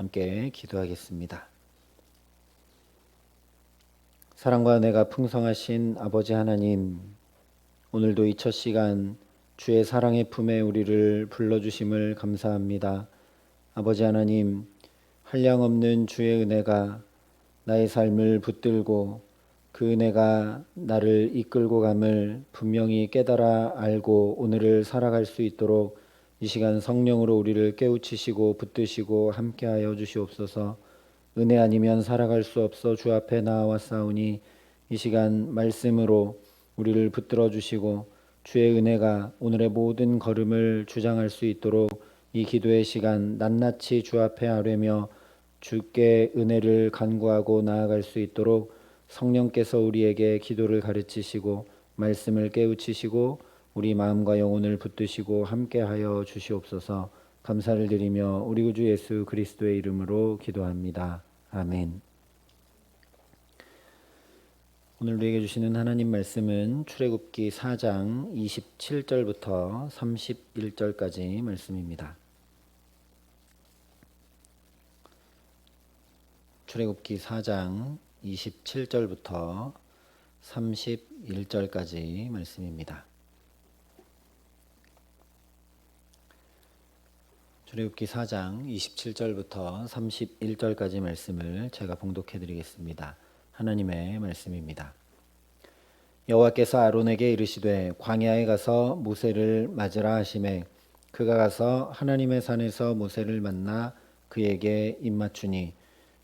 함께 기도하겠습니다. 사랑과 은혜가 풍성하신 아버지 하나님, 오늘도 이 첫 시간 주의 사랑의 품에 우리를 불러주심을 감사합니다. 아버지 하나님, 한량없는 주의 은혜가 나의 삶을 붙들고 그 은혜가 나를 이끌고 감을 분명히 깨달아 알고 오늘을 살아갈 수 있도록 이 시간 성령으로 우리를 깨우치시고 붙드시고 함께하여 주시옵소서. 은혜 아니면 살아갈 수 없어 주 앞에 나아왔사오니 이 시간 말씀으로 우리를 붙들어 주시고 주의 은혜가 오늘의 모든 걸음을 주장할 수 있도록 이 기도의 시간 낱낱이 주 앞에 아뢰며 주께 은혜를 간구하고 나아갈 수 있도록 성령께서 우리에게 기도를 가르치시고 말씀을 깨우치시고 우리 마음과 영혼을 붙드시고 함께하여 주시옵소서. 감사를 드리며 우리 구주 예수 그리스도의 이름으로 기도합니다. 아멘. 오늘 우리에게 주시는 하나님 말씀은 출애굽기 4장 27절부터 31절까지 말씀입니다. 출애굽기 4장 27절부터 31절까지 말씀입니다. 출애굽기 4장 27절부터 31절까지 말씀을 제가 봉독해 드리겠습니다. 하나님의 말씀입니다. 여호와께서 아론에게 이르시되 광야에 가서 모세를 맞으라 하시매 그가 가서 하나님의 산에서 모세를 만나 그에게 입맞추니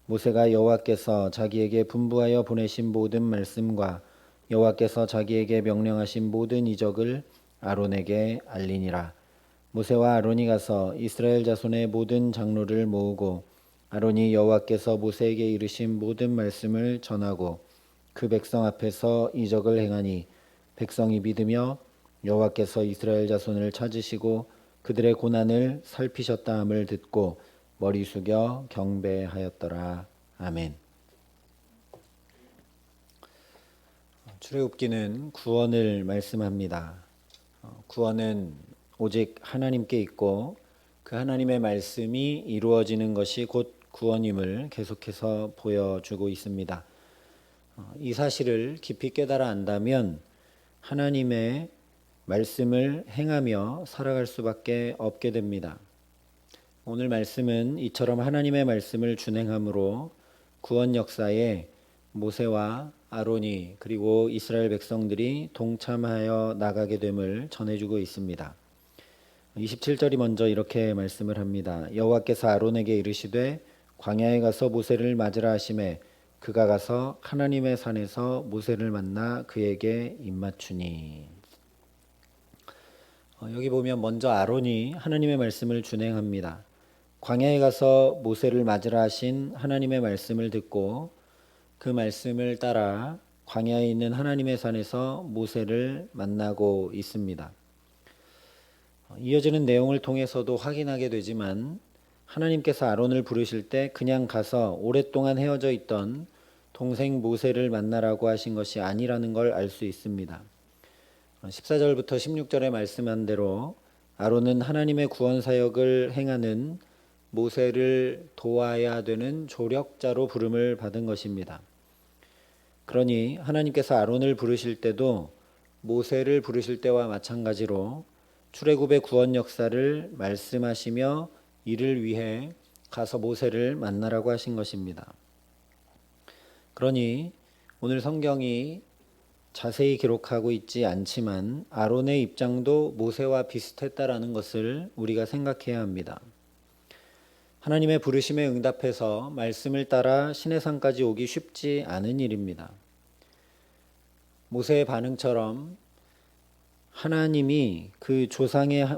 모세가 여호와께서 자기에게 분부하여 보내신 모든 말씀과 여호와께서 자기에게 명령하신 모든 이적을 아론에게 알리니라. 모세와 아론이 가서 이스라엘 자손의 모든 장로를 모으고 아론이 여호와께서 모세에게 이르신 모든 말씀을 전하고 그 백성 앞에서 이적을 행하니 백성이 믿으며 여호와께서 이스라엘 자손을 찾으시고 그들의 고난을 살피셨다 함을 듣고 머리 숙여 경배하였더라. 아멘. 출애굽기는 구원을 말씀합니다. 구원은 오직 하나님께 있고 그 하나님의 말씀이 이루어지는 것이 곧 구원임을 계속해서 보여주고 있습니다. 이 사실을 깊이 깨달아 안다면 하나님의 말씀을 행하며 살아갈 수밖에 없게 됩니다. 오늘 말씀은 이처럼 하나님의 말씀을 준행함으로 구원 역사에 모세와 아론이 그리고 이스라엘 백성들이 동참하여 나가게 됨을 전해주고 있습니다. 27절이 먼저 이렇게 말씀을 합니다. 여호와께서 아론에게 이르시되 광야에 가서 모세를 맞으라 하시매 그가 가서 하나님의 산에서 모세를 만나 그에게 입맞추니. 여기 보면 먼저 아론이 하나님의 말씀을 준행합니다. 광야에 가서 모세를 맞으라 하신 하나님의 말씀을 듣고 그 말씀을 따라 광야에 있는 하나님의 산에서 모세를 만나고 있습니다. 이어지는 내용을 통해서도 확인하게 되지만 하나님께서 아론을 부르실 때 그냥 가서 오랫동안 헤어져 있던 동생 모세를 만나라고 하신 것이 아니라는 걸 알 수 있습니다. 14절부터 16절에 말씀한 대로 아론은 하나님의 구원 사역을 행하는 모세를 도와야 되는 조력자로 부름을 받은 것입니다. 그러니 하나님께서 아론을 부르실 때도 모세를 부르실 때와 마찬가지로 출애굽의 구원 역사를 말씀하시며 이를 위해 가서 모세를 만나라고 하신 것입니다. 그러니 오늘 성경이 자세히 기록하고 있지 않지만 아론의 입장도 모세와 비슷했다라는 것을 우리가 생각해야 합니다. 하나님의 부르심에 응답해서 말씀을 따라 시내산까지 오기 쉽지 않은 일입니다. 모세의 반응처럼 하나님이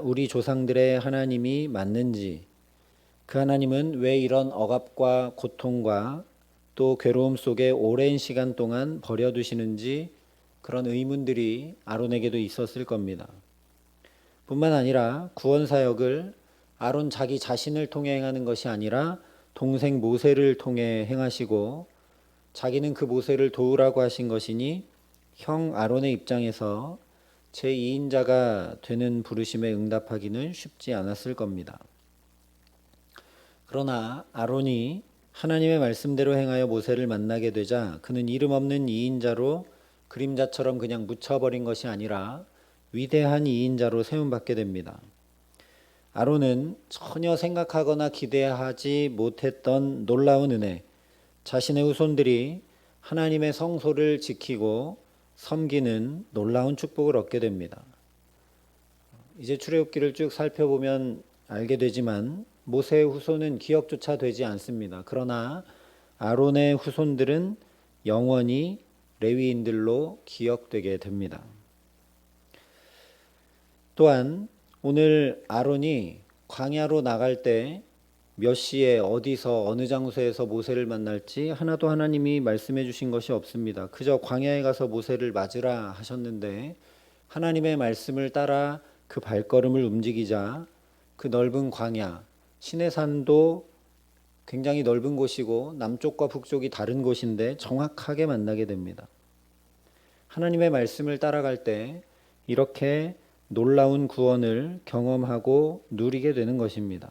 우리 조상들의 하나님이 맞는지, 그 하나님은 왜 이런 억압과 고통과 또 괴로움 속에 오랜 시간 동안 버려두시는지 그런 의문들이 아론에게도 있었을 겁니다. 뿐만 아니라 구원 사역을 아론 자기 자신을 통해 행하는 것이 아니라 동생 모세를 통해 행하시고 자기는 그 모세를 도우라고 하신 것이니 형 아론의 입장에서 제2인자가 되는 부르심에 응답하기는 쉽지 않았을 겁니다. 그러나 아론이 하나님의 말씀대로 행하여 모세를 만나게 되자 그는 이름 없는 이인자로 그림자처럼 그냥 묻혀버린 것이 아니라 위대한 이인자로 세움받게 됩니다. 아론은 전혀 생각하거나 기대하지 못했던 놀라운 은혜, 자신의 후손들이 하나님의 성소를 지키고 섬기는 놀라운 축복을 얻게 됩니다. 이제 출애굽기를 쭉 살펴보면 알게 되지만 모세의 후손은 기억조차 되지 않습니다. 그러나 아론의 후손들은 영원히 레위인들로 기억되게 됩니다. 또한 오늘 아론이 광야로 나갈 때 몇 시에 어디서 어느 장소에서 모세를 만날지 하나도 하나님이 말씀해 주신 것이 없습니다. 그저 광야에 가서 모세를 맞으라 하셨는데 하나님의 말씀을 따라 그 발걸음을 움직이자 그 넓은 광야, 시내산도 굉장히 넓은 곳이고 남쪽과 북쪽이 다른 곳인데 정확하게 만나게 됩니다. 하나님의 말씀을 따라갈 때 이렇게 놀라운 구원을 경험하고 누리게 되는 것입니다.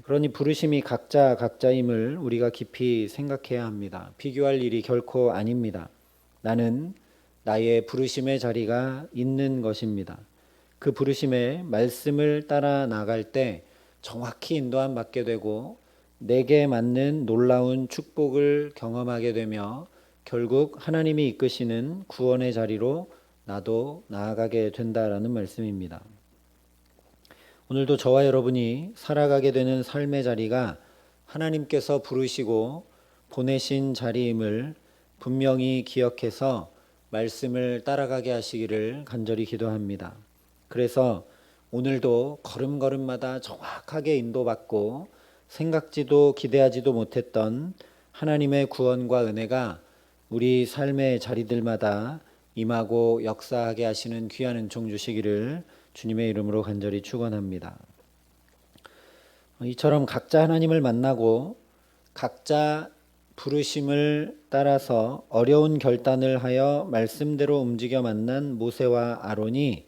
그러니 부르심이 각자임을 우리가 깊이 생각해야 합니다. 비교할 일이 결코 아닙니다. 나는 나의 부르심의 자리가 있는 것입니다. 그 부르심의 말씀을 따라 나갈 때 정확히 인도함 받게 되고 내게 맞는 놀라운 축복을 경험하게 되며 결국 하나님이 이끄시는 구원의 자리로 나도 나아가게 된다라는 말씀입니다. 오늘도 저와 여러분이 살아가게 되는 삶의 자리가 하나님께서 부르시고 보내신 자리임을 분명히 기억해서 말씀을 따라가게 하시기를 간절히 기도합니다. 그래서 오늘도 걸음걸음마다 정확하게 인도받고 생각지도 기대하지도 못했던 하나님의 구원과 은혜가 우리 삶의 자리들마다 임하고 역사하게 하시는 귀한 은총 주시기를 주님의 이름으로 간절히 축원합니다. 이처럼 각자 하나님을 만나고 각자 부르심을 따라서 어려운 결단을 하여 말씀대로 움직여 만난 모세와 아론이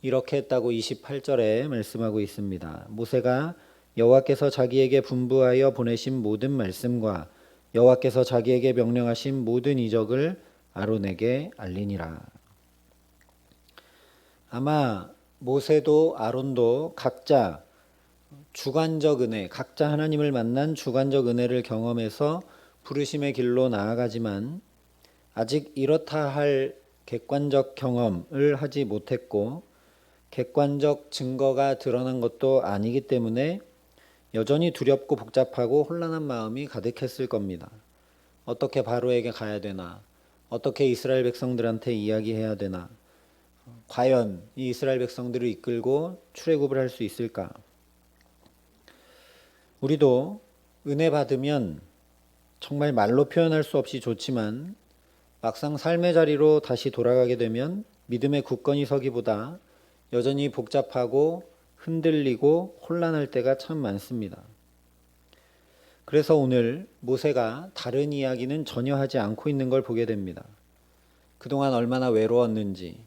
이렇게 했다고 28절에 말씀하고 있습니다. 모세가 여호와께서 자기에게 분부하여 보내신 모든 말씀과 여호와께서 자기에게 명령하신 모든 이적을 아론에게 알리니라. 아마 모세도 아론도 각자 주관적 은혜, 각자 하나님을 만난 주관적 은혜를 경험해서 부르심의 길로 나아가지만 아직 이렇다 할 객관적 경험을 하지 못했고 객관적 증거가 드러난 것도 아니기 때문에 여전히 두렵고 복잡하고 혼란한 마음이 가득했을 겁니다. 어떻게 바로에게 가야 되나? 어떻게 이스라엘 백성들한테 이야기해야 되나? 과연 이 이스라엘 백성들을 이끌고 출애굽을 할 수 있을까? 우리도 은혜 받으면 정말 말로 표현할 수 없이 좋지만 막상 삶의 자리로 다시 돌아가게 되면 믿음의 굳건히 서기보다 여전히 복잡하고 흔들리고 혼란할 때가 참 많습니다. 그래서 오늘 모세가 다른 이야기는 전혀 하지 않고 있는 걸 보게 됩니다. 그동안 얼마나 외로웠는지,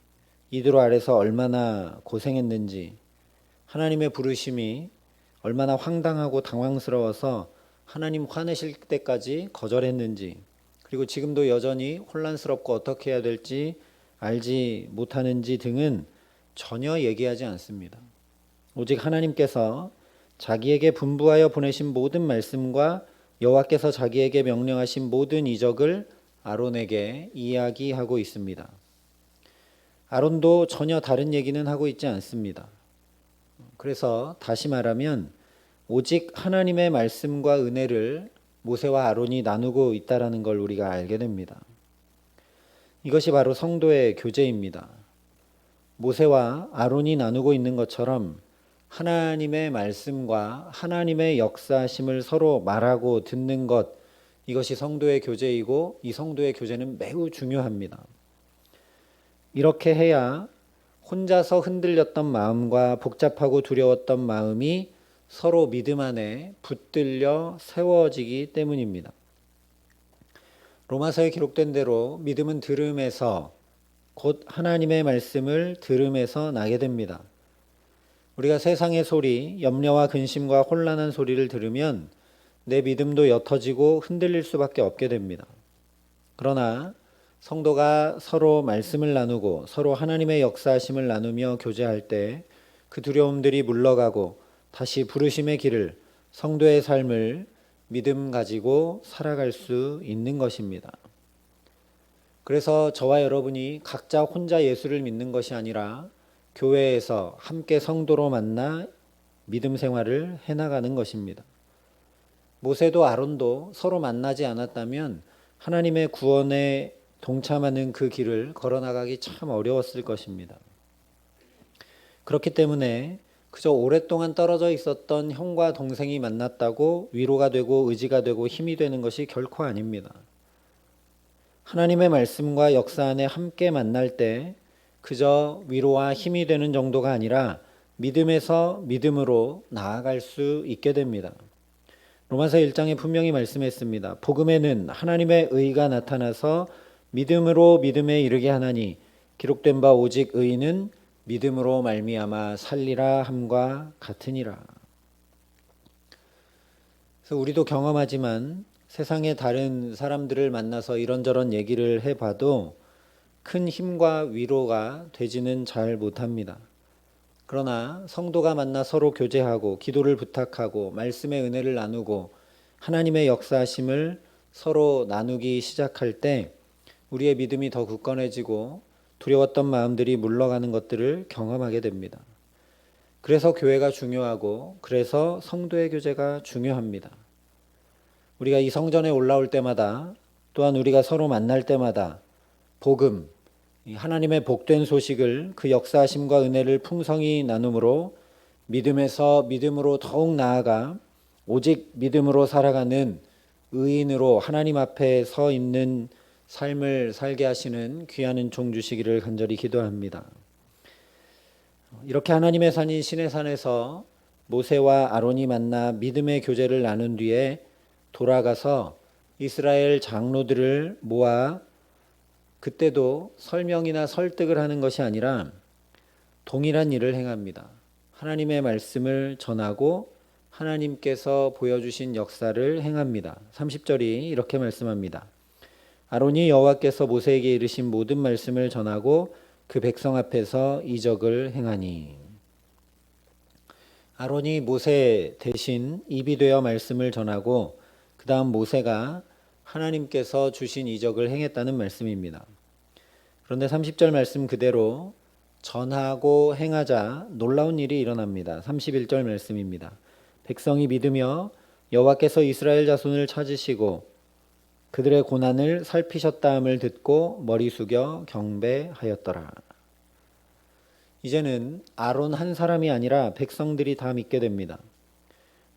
이들 아래서 얼마나 고생했는지, 하나님의 부르심이 얼마나 황당하고 당황스러워서 하나님 화내실 때까지 거절했는지, 그리고 지금도 여전히 혼란스럽고 어떻게 해야 될지 알지 못하는지 등은 전혀 얘기하지 않습니다. 오직 하나님께서 자기에게 분부하여 보내신 모든 말씀과 여호와께서 자기에게 명령하신 모든 이적을 아론에게 이야기하고 있습니다. 아론도 전혀 다른 얘기는 하고 있지 않습니다. 그래서 다시 말하면 오직 하나님의 말씀과 은혜를 모세와 아론이 나누고 있다는 걸 우리가 알게 됩니다. 이것이 바로 성도의 교제입니다. 모세와 아론이 나누고 있는 것처럼 하나님의 말씀과 하나님의 역사심을 서로 말하고 듣는 것, 이것이 성도의 교제이고 이 성도의 교제는 매우 중요합니다. 이렇게 해야 혼자서 흔들렸던 마음과 복잡하고 두려웠던 마음이 서로 믿음 안에 붙들려 세워지기 때문입니다. 로마서에 기록된 대로 믿음은 들음에서 곧 하나님의 말씀을 들음에서 나게 됩니다. 우리가 세상의 소리, 염려와 근심과 혼란한 소리를 들으면 내 믿음도 옅어지고 흔들릴 수밖에 없게 됩니다. 그러나 성도가 서로 말씀을 나누고 서로 하나님의 역사하심을 나누며 교제할 때 그 두려움들이 물러가고 다시 부르심의 길을, 성도의 삶을 믿음 가지고 살아갈 수 있는 것입니다. 그래서 저와 여러분이 각자 혼자 예수를 믿는 것이 아니라 교회에서 함께 성도로 만나 믿음 생활을 해나가는 것입니다. 모세도 아론도 서로 만나지 않았다면 하나님의 구원에 동참하는 그 길을 걸어나가기 참 어려웠을 것입니다. 그렇기 때문에 그저 오랫동안 떨어져 있었던 형과 동생이 만났다고 위로가 되고 의지가 되고 힘이 되는 것이 결코 아닙니다. 하나님의 말씀과 역사 안에 함께 만날 때 그저 위로와 힘이 되는 정도가 아니라 믿음에서 믿음으로 나아갈 수 있게 됩니다. 로마서 1장에 분명히 말씀했습니다. 복음에는 하나님의 의가 나타나서 믿음으로 믿음에 이르게 하나니 기록된 바 오직 의인은 믿음으로 말미암아 살리라 함과 같으니라. 그래서 우리도 경험하지만 세상의 다른 사람들을 만나서 이런저런 얘기를 해봐도 큰 힘과 위로가 되지는 잘 못합니다. 그러나 성도가 만나 서로 교제하고 기도를 부탁하고 말씀의 은혜를 나누고 하나님의 역사하심을 서로 나누기 시작할 때 우리의 믿음이 더 굳건해지고 두려웠던 마음들이 물러가는 것들을 경험하게 됩니다. 그래서 교회가 중요하고 그래서 성도의 교제가 중요합니다. 우리가 이 성전에 올라올 때마다 또한 우리가 서로 만날 때마다 복음, 하나님의 복된 소식을 그 역사하심과 은혜를 풍성히 나눔으로 믿음에서 믿음으로 더욱 나아가 오직 믿음으로 살아가는 의인으로 하나님 앞에 서 있는 삶을 살게 하시는 귀한 은총 주시기를 간절히 기도합니다. 이렇게 하나님의 산인 시내산에서 모세와 아론이 만나 믿음의 교제를 나눈 뒤에 돌아가서 이스라엘 장로들을 모아 그때도 설명이나 설득을 하는 것이 아니라 동일한 일을 행합니다. 하나님의 말씀을 전하고 하나님께서 보여주신 역사를 행합니다. 30절이 이렇게 말씀합니다. 아론이 여호와께서 모세에게 이르신 모든 말씀을 전하고 그 백성 앞에서 이적을 행하니. 아론이 모세 대신 입이 되어 말씀을 전하고 그 다음 모세가 하나님께서 주신 이적을 행했다는 말씀입니다. 그런데 30절 말씀 그대로 전하고 행하자 놀라운 일이 일어납니다. 31절 말씀입니다. 백성이 믿으며 여호와께서 이스라엘 자손을 찾으시고 그들의 고난을 살피셨다함을 듣고 머리 숙여 경배하였더라. 이제는 아론 한 사람이 아니라 백성들이 다 믿게 됩니다.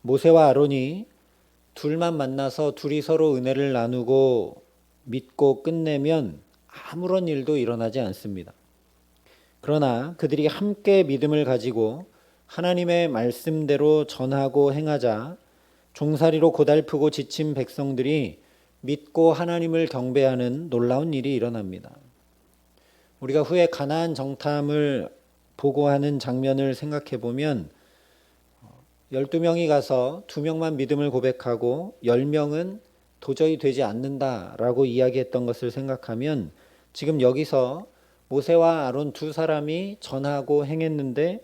모세와 아론이 둘만 만나서 둘이 서로 은혜를 나누고 믿고 끝내면 아무런 일도 일어나지 않습니다. 그러나 그들이 함께 믿음을 가지고 하나님의 말씀대로 전하고 행하자 종살이로 고달프고 지친 백성들이 믿고 하나님을 경배하는 놀라운 일이 일어납니다. 우리가 후에 가나안 정탐을 보고하는 장면을 생각해 보면 12명이 가서 2명만 믿음을 고백하고 10명은 도저히 되지 않는다라고 이야기했던 것을 생각하면 지금 여기서 모세와 아론 두 사람이 전하고 행했는데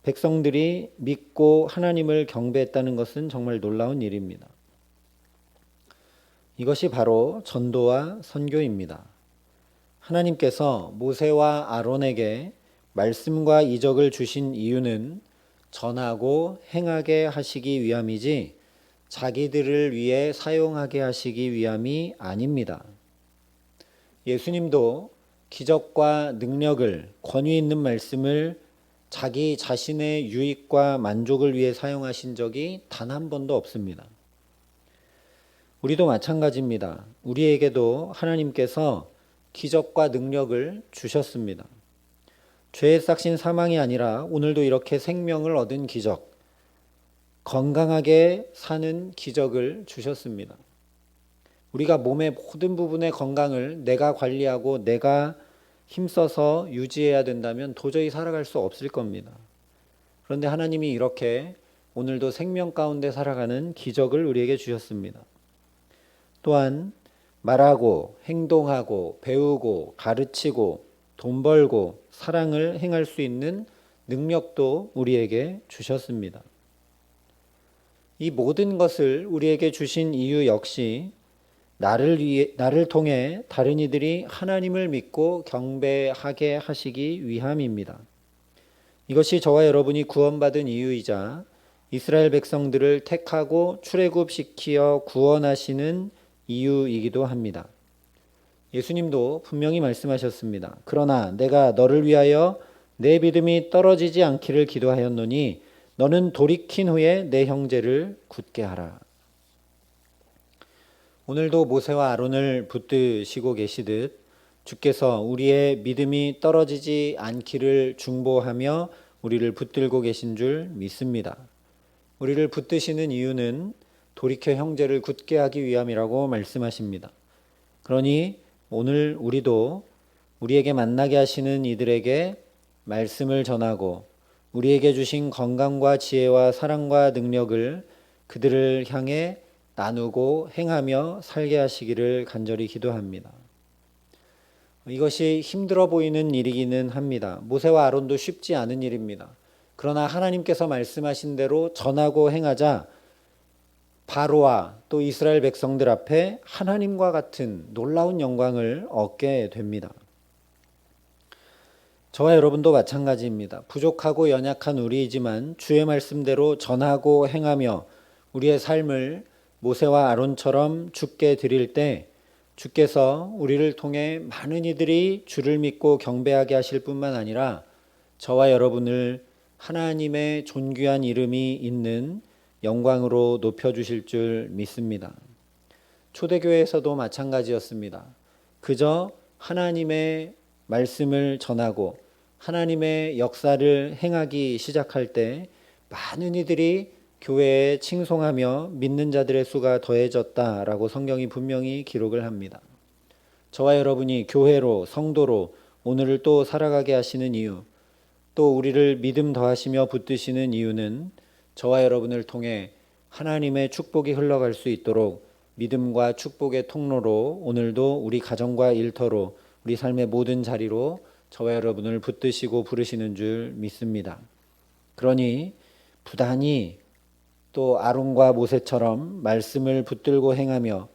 백성들이 믿고 하나님을 경배했다는 것은 정말 놀라운 일입니다. 이것이 바로 전도와 선교입니다. 하나님께서 모세와 아론에게 말씀과 이적을 주신 이유는 전하고 행하게 하시기 위함이지 자기들을 위해 사용하게 하시기 위함이 아닙니다. 예수님도 기적과 능력을, 권위 있는 말씀을 자기 자신의 유익과 만족을 위해 사용하신 적이 단 한 번도 없습니다. 우리도 마찬가지입니다. 우리에게도 하나님께서 기적과 능력을 주셨습니다. 죄에 싹신 사망이 아니라 오늘도 이렇게 생명을 얻은 기적, 건강하게 사는 기적을 주셨습니다. 우리가 몸의 모든 부분의 건강을 내가 관리하고 내가 힘써서 유지해야 된다면 도저히 살아갈 수 없을 겁니다. 그런데 하나님이 이렇게 오늘도 생명 가운데 살아가는 기적을 우리에게 주셨습니다. 또한 말하고 행동하고 배우고 가르치고 돈 벌고 사랑을 행할 수 있는 능력도 우리에게 주셨습니다. 이 모든 것을 우리에게 주신 이유 역시 나를 통해 다른 이들이 하나님을 믿고 경배하게 하시기 위함입니다. 이것이 저와 여러분이 구원받은 이유이자 이스라엘 백성들을 택하고 출애굽시키어 구원하시는 이유이기도 합니다. 예수님도 분명히 말씀하셨습니다. 그러나 내가 너를 위하여 내 믿음이 떨어지지 않기를 기도하였노니 너는 돌이킨 후에 내 형제를 굳게 하라. 오늘도 모세와 아론을 붙드시고 계시듯 주께서 우리의 믿음이 떨어지지 않기를 중보하며 우리를 붙들고 계신 줄 믿습니다. 우리를 붙드시는 이유는 돌이켜 형제를 굳게 하기 위함이라고 말씀하십니다. 그러니 오늘 우리도 우리에게 만나게 하시는 이들에게 말씀을 전하고 우리에게 주신 건강과 지혜와 사랑과 능력을 그들을 향해 나누고 행하며 살게 하시기를 간절히 기도합니다. 이것이 힘들어 보이는 일이기는 합니다. 모세와 아론도 쉽지 않은 일입니다. 그러나 하나님께서 말씀하신 대로 전하고 행하자 바로와 또 이스라엘 백성들 앞에 하나님과 같은 놀라운 영광을 얻게 됩니다. 저와 여러분도 마찬가지입니다. 부족하고 연약한 우리이지만 주의 말씀대로 전하고 행하며 우리의 삶을 모세와 아론처럼 주께 드릴 때 주께서 우리를 통해 많은 이들이 주를 믿고 경배하게 하실 뿐만 아니라 저와 여러분을 하나님의 존귀한 이름이 있는 영광으로 높여주실 줄 믿습니다. 초대교회에서도 마찬가지였습니다. 그저 하나님의 말씀을 전하고 하나님의 역사를 행하기 시작할 때 많은 이들이 교회에 칭송하며 믿는 자들의 수가 더해졌다라고 성경이 분명히 기록을 합니다. 저와 여러분이 교회로 성도로 오늘을 또 살아가게 하시는 이유, 또 우리를 믿음 더하시며 붙드시는 이유는 저와 여러분을 통해 하나님의 축복이 흘러갈 수 있도록 믿음과 축복의 통로로 오늘도 우리 가정과 일터로 우리 삶의 모든 자리로 저와 여러분을 붙드시고 부르시는 줄 믿습니다. 그러니 부단히 또 아론과 모세처럼 말씀을 붙들고 행하며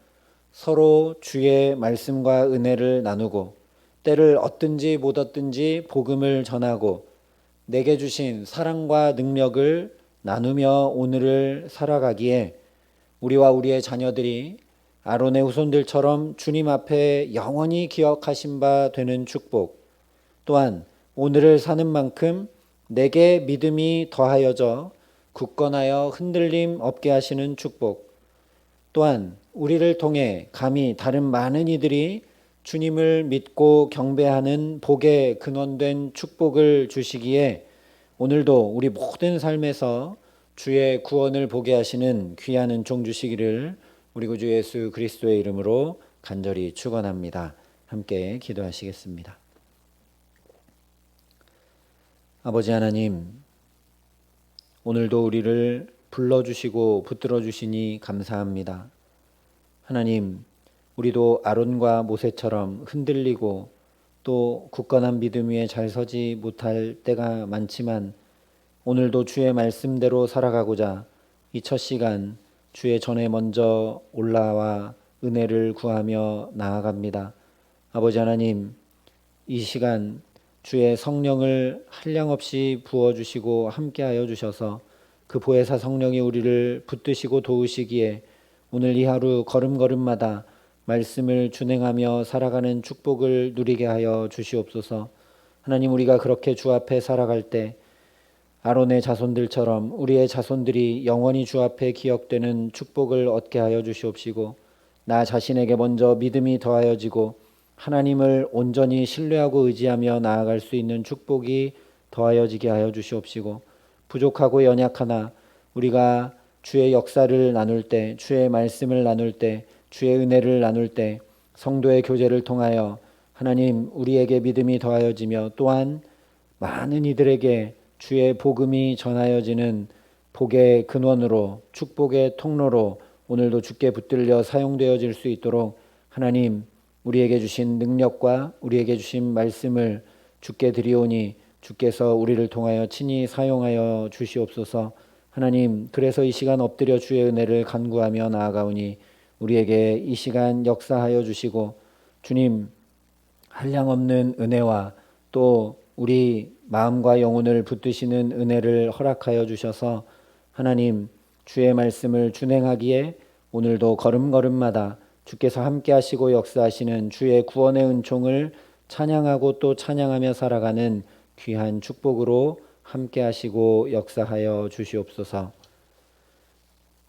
서로 주의 말씀과 은혜를 나누고 때를 얻든지 못 얻든지 복음을 전하고 내게 주신 사랑과 능력을 나누며 오늘을 살아가기에 우리와 우리의 자녀들이 아론의 후손들처럼 주님 앞에 영원히 기억하신 바 되는 축복, 또한 오늘을 사는 만큼 내게 믿음이 더하여져 굳건하여 흔들림 없게 하시는 축복, 또한 우리를 통해 감히 다른 많은 이들이 주님을 믿고 경배하는 복의 근원된 축복을 주시기에 오늘도 우리 모든 삶에서 주의 구원을 보게 하시는 귀한 은총 주시기를 우리 구주 예수 그리스도의 이름으로 간절히 축원합니다. 함께 기도하시겠습니다. 아버지 하나님, 오늘도 우리를 불러주시고 붙들어주시니 감사합니다. 하나님, 우리도 아론과 모세처럼 흔들리고 또 굳건한 믿음 위에 잘 서지 못할 때가 많지만 오늘도 주의 말씀대로 살아가고자 이 첫 시간 주의 전에 먼저 올라와 은혜를 구하며 나아갑니다. 아버지 하나님, 이 시간 주의 성령을 한량없이 부어주시고 함께하여 주셔서 그 보혜사 성령이 우리를 붙드시고 도우시기에 오늘 이 하루 걸음걸음마다 말씀을 준행하며 살아가는 축복을 누리게 하여 주시옵소서. 하나님, 우리가 그렇게 주 앞에 살아갈 때 아론의 자손들처럼 우리의 자손들이 영원히 주 앞에 기억되는 축복을 얻게 하여 주시옵시고 나 자신에게 먼저 믿음이 더하여지고 하나님을 온전히 신뢰하고 의지하며 나아갈 수 있는 축복이 더하여지게 하여 주시옵시고 부족하고 연약하나 우리가 주의 역사를 나눌 때, 주의 말씀을 나눌 때, 주의 은혜를 나눌 때 성도의 교제를 통하여 하나님 우리에게 믿음이 더하여지며 또한 많은 이들에게 주의 복음이 전하여지는 복의 근원으로, 축복의 통로로 오늘도 주께 붙들려 사용되어질 수 있도록 하나님, 우리에게 주신 능력과 우리에게 주신 말씀을 주께 드리오니 주께서 우리를 통하여 친히 사용하여 주시옵소서. 하나님, 그래서 이 시간 엎드려 주의 은혜를 간구하며 나아가오니 우리에게 이 시간 역사하여 주시고, 주님, 한량없는 은혜와 또 우리 마음과 영혼을 붙드시는 은혜를 허락하여 주셔서 하나님, 주의 말씀을 준행하기에 오늘도 걸음걸음마다 주께서 함께 하시고 역사하시는 주의 구원의 은총을 찬양하고 또 찬양하며 살아가는 귀한 축복으로 함께 하시고 역사하여 주시옵소서.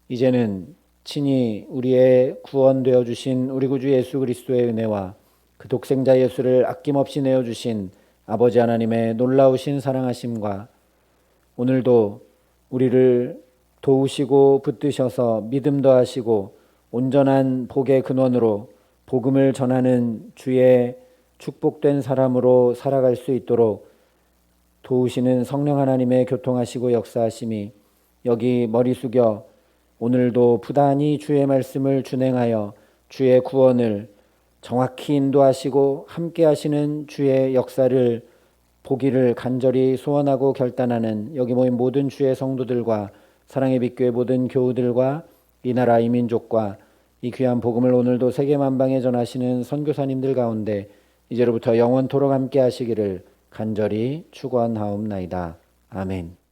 이제는 친히 우리의 구원되어 주신 우리 구주 예수 그리스도의 은혜와 그 독생자 예수를 아낌없이 내어주신 아버지 하나님의 놀라우신 사랑하심과 오늘도 우리를 도우시고 붙드셔서 믿음 더하시고 온전한 복의 근원으로 복음을 전하는 주의 축복된 사람으로 살아갈 수 있도록 도우시는 성령 하나님의 교통하시고 역사하심이 여기 머리 숙여 오늘도 부단히 주의 말씀을 준행하여 주의 구원을 정확히 인도하시고 함께 하시는 주의 역사를 보기를 간절히 소원하고 결단하는 여기 모인 모든 주의 성도들과 사랑의 빛교회 모든 교우들과 이 나라 이 민족과 이 귀한 복음을 오늘도 세계 만방에 전하시는 선교사님들 가운데 이제로부터 영원토록 함께 하시기를 간절히 축원하옵나이다. 아멘.